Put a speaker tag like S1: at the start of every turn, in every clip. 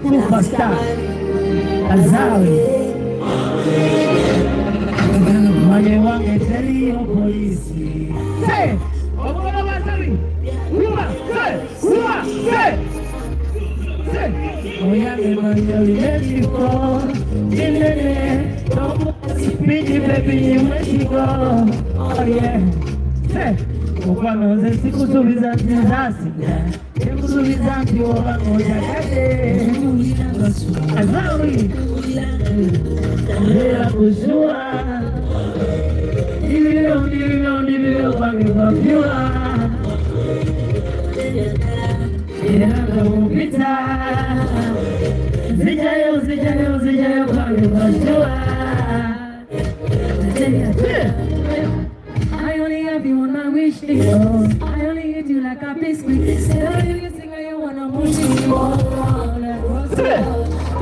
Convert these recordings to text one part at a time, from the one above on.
S1: superstar Azawi. Mwenye wange teli yo polisi. Say, omukono wa Azawi. Uwa, say. Oyange mwenye ulimejiko. Nilele, tomo sipiji baby you go. Oh yeah. Say. Ukwanoze sikusubiza nzasi sikusubiza ntiwoba ngoja yade Azawi Ndira kuzua Ndivyo kwangi kwa vyua Ndira kupita Zijayo kwangi kwa vyua I only have you when I wish it. I only hit you like a biscuit. Tell you sing and you wanna move it.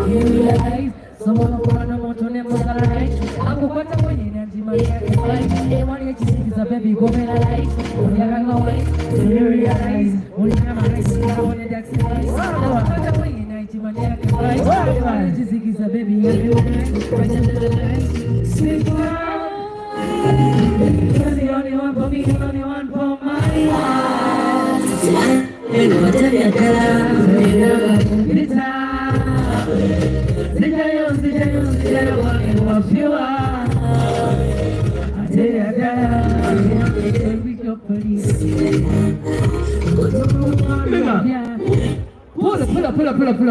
S1: You realize someone who wanna move to them was alive. I'm going to win and you might get it right. They want you to see this baby go in a light. Only I can go away. You realize only time I see I want to Dax Vibes. I'm going to win and you might get it right. They want you to see this baby sleep around. You're the only one for me, the only one for my heart.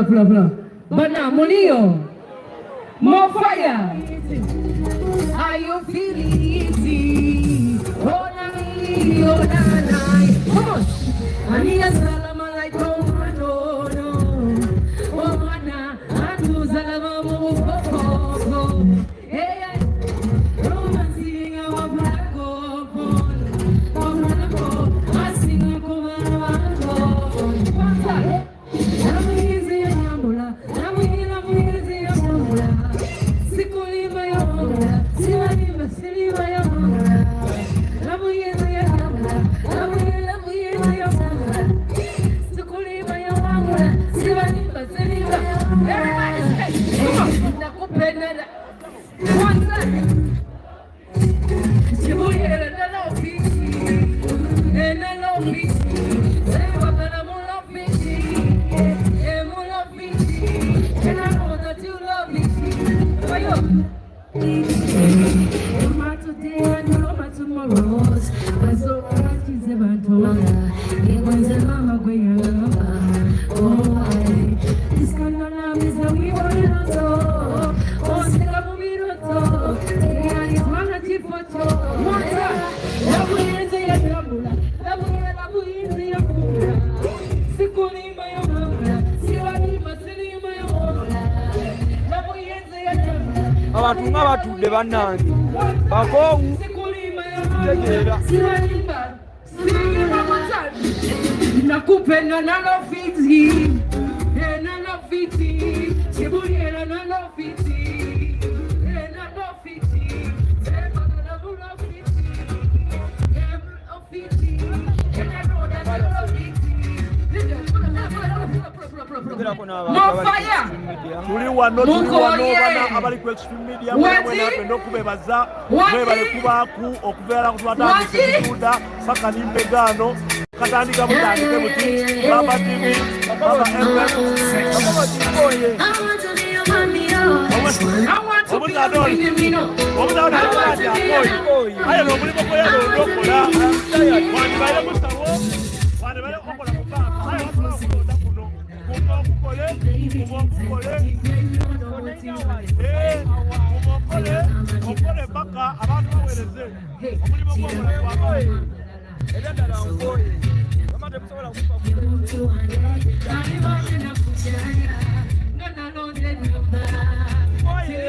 S1: Pull up. But now, Molio, more fire. Are you feeling easy? Oh, na. Come on. I need a salama like no. Oh, mana. Antu salama mo. Hey, romancing our black gold. I sing a abantu ngabatudde bannange bakongu tegeera nakupenda nalofiti kibulira nalofiti tuli wano abali ku Extreme Media mwena okubebaza mwebale kubaku okubeera kutwatandika Ekitudha paka nimbegano katandika mutandike muti Baba TV Baba Okole baka abantu bawereze omulimu gw'abakoye eddala ngoye bamate kusobola okufa oye